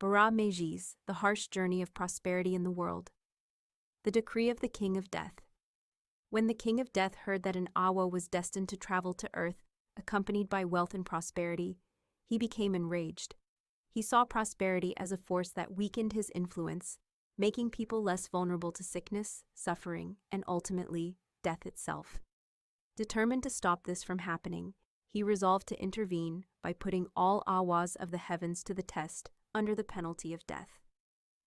Òbàrà Méjì, the harsh journey of prosperity in the world. The decree of the King of Death. When the King of Death heard that an Awós was destined to travel to Earth, accompanied by wealth and prosperity, he became enraged. He saw prosperity as a force that weakened his influence, making people less vulnerable to sickness, suffering, and ultimately, death itself. Determined to stop this from happening, he resolved to intervene by putting all Awós of the heavens to the test under the penalty of death.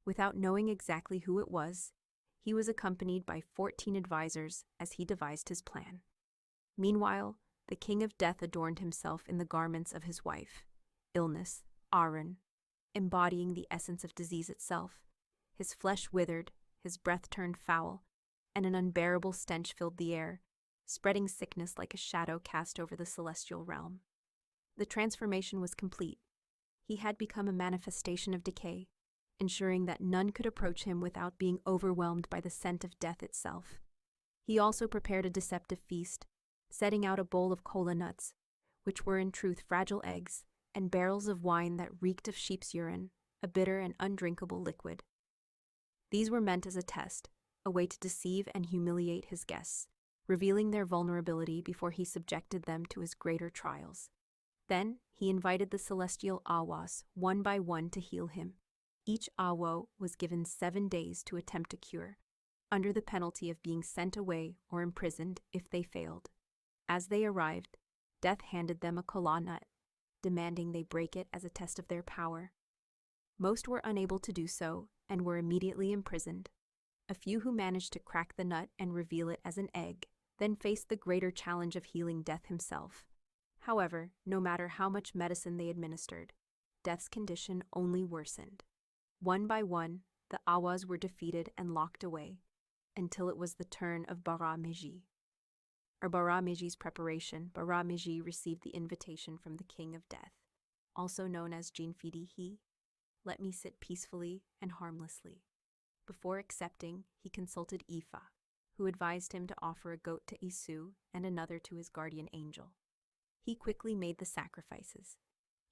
Without knowing exactly who it was, he was accompanied by 14 advisors as he devised his plan. Meanwhile, the King of Death adorned himself in the garments of his wife, illness, Àrùn, embodying the essence of disease itself. His flesh withered, his breath turned foul, and an unbearable stench filled the air, spreading sickness like a shadow cast over the celestial realm. The transformation was complete. He had become a manifestation of decay, ensuring that none could approach him without being overwhelmed by the scent of death itself. He also prepared a deceptive feast, setting out a bowl of kòlá nuts, which were in truth fragile eggs, and barrels of wine that reeked of sheep's urine, a bitter and undrinkable liquid. These were meant as a test, a way to deceive and humiliate his guests, revealing their vulnerability before he subjected them to his greater trials. Then, he invited the celestial Awós one by one to heal him. Each Awós was given 7 days to attempt a cure, under the penalty of being sent away or imprisoned if they failed. As they arrived, Death handed them a kòlá nut, demanding they break it as a test of their power. Most were unable to do so and were immediately imprisoned. A few who managed to crack the nut and reveal it as an egg then faced the greater challenge of healing Death himself. However, no matter how much medicine they administered, Death's condition only worsened. One by one, the Awós were defeated and locked away, until it was the turn of Òbàrà Méjì. Òbàrà Méjì's preparation, Òbàrà Méjì received the invitation from the King of Death, also known as Jinfidihi, let me sit peacefully and harmlessly. Before accepting, he consulted Ifa, who advised him to offer a goat to Isu and another to his guardian angel. He quickly made the sacrifices.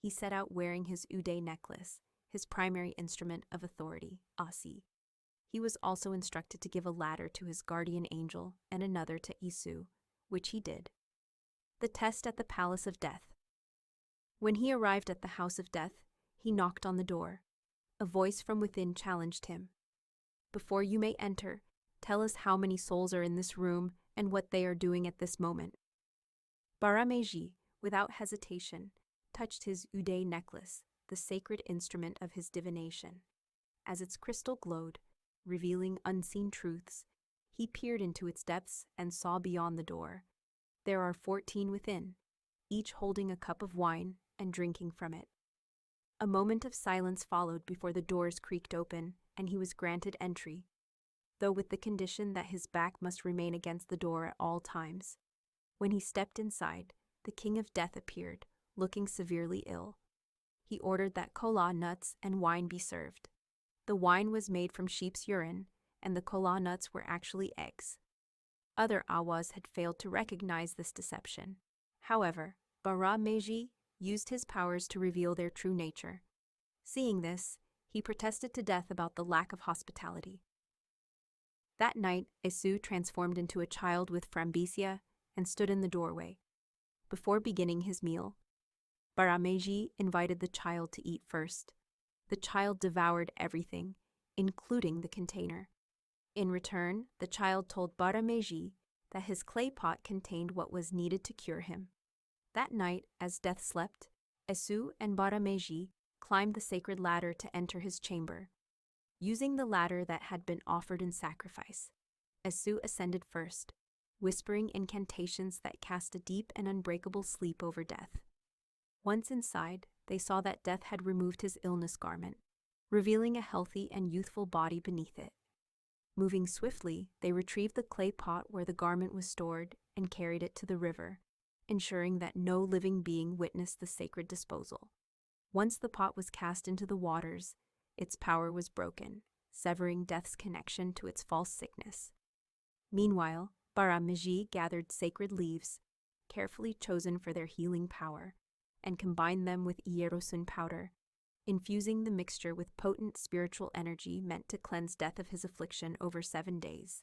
He set out wearing his ude necklace, his primary instrument of authority, Asi. He was also instructed to give a ladder to his guardian angel and another to Isu, which he did. The test at the Palace of Death. When he arrived at the House of Death, he knocked on the door. A voice from within challenged him. Before you may enter, tell us how many souls are in this room and what they are doing at this moment. Òbàrà Méjì, without hesitation, touched his ude necklace, the sacred instrument of his divination. As its crystal glowed, revealing unseen truths, he peered into its depths and saw beyond the door. There are 14 within, each holding a cup of wine and drinking from it. A moment of silence followed before the doors creaked open and he was granted entry, though with the condition that his back must remain against the door at all times. When he stepped inside, the King of Death appeared, looking severely ill. He ordered that kòlá nuts and wine be served. The wine was made from sheep's urine, and the kòlá nuts were actually eggs. Other Awós had failed to recognize this deception. However, Òbàrà Méjì used his powers to reveal their true nature. Seeing this, he protested to Death about the lack of hospitality. That night, Isu transformed into a child with frambesia and stood in the doorway. Before beginning his meal, Òbàrà Méjì invited the child to eat first. The child devoured everything, including the container. In return, the child told Òbàrà Méjì that his clay pot contained what was needed to cure him. That night, as Death slept, Isu and Òbàrà Méjì climbed the sacred ladder to enter his chamber. Using the ladder that had been offered in sacrifice, Isu ascended first, whispering incantations that cast a deep and unbreakable sleep over Death. Once inside, they saw that Death had removed his illness garment, revealing a healthy and youthful body beneath it. Moving swiftly, they retrieved the clay pot where the garment was stored and carried it to the river, ensuring that no living being witnessed the sacred disposal. Once the pot was cast into the waters, its power was broken, severing Death's connection to its false sickness. Meanwhile, Òbàrà Méjì gathered sacred leaves, carefully chosen for their healing power, and combined them with ierosun powder, infusing the mixture with potent spiritual energy meant to cleanse Death of his affliction over 7 days.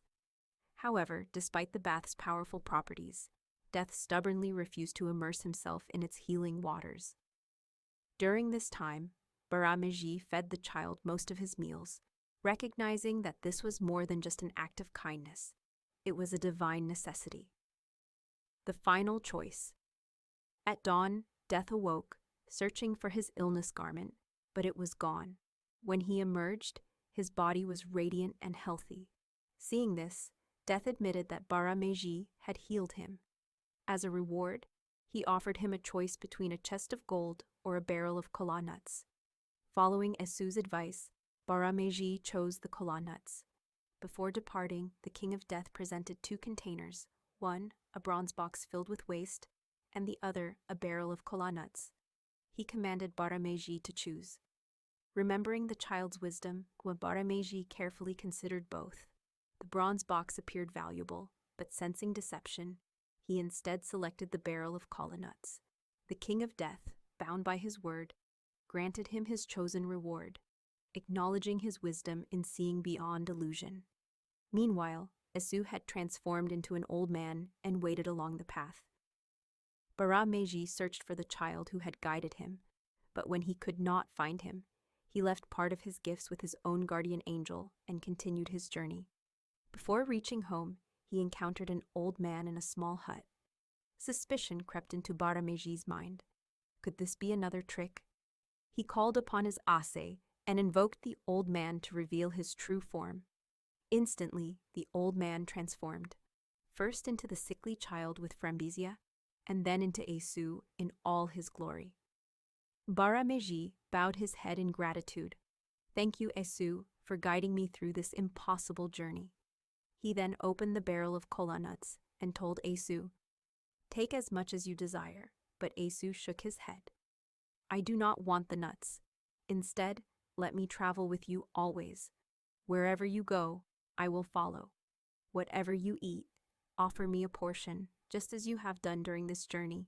However, despite the bath's powerful properties, Death stubbornly refused to immerse himself in its healing waters. During this time, Òbàrà Méjì fed the child most of his meals, recognizing that this was more than just an act of kindness. It was a divine necessity. The final choice. At dawn, Death awoke, searching for his illness garment, but it was gone. When he emerged, his body was radiant and healthy. Seeing this, Death admitted that Òbàrà Méjì had healed him. As a reward, he offered him a choice between a chest of gold or a barrel of kòlá nuts. Following Èsu's advice, Òbàrà Méjì chose the kòlá nuts. Before departing, the King of Death presented 2 containers, one, a bronze box filled with waste, and the other, a barrel of kòlá nuts. He commanded Òbàrà Méjì to choose. Remembering the child's wisdom, Òbàrà Méjì carefully considered both. The bronze box appeared valuable, but sensing deception, he instead selected the barrel of kòlá nuts. The King of Death, bound by his word, granted him his chosen reward, acknowledging his wisdom in seeing beyond illusion. Meanwhile, Èsu had transformed into an old man and waited along the path. Òbàrà Méjì searched for the child who had guided him, but when he could not find him, he left part of his gifts with his own guardian angel and continued his journey. Before reaching home, he encountered an old man in a small hut. Suspicion crept into Òbàrà Méjì's mind. Could this be another trick? He called upon his Ase and invoked the old man to reveal his true form. Instantly, the old man transformed, first into the sickly child with Frambisia, and then into Èsu in all his glory. Òbàrà Méjì bowed his head in gratitude. "Thank you, Èsu, for guiding me through this impossible journey." He then opened the barrel of kòlá nuts and told Èsu, "Take as much as you desire," but Èsu shook his head. "I do not want the nuts. Instead, let me travel with you always. Wherever you go, I will follow. Whatever you eat, offer me a portion, just as you have done during this journey,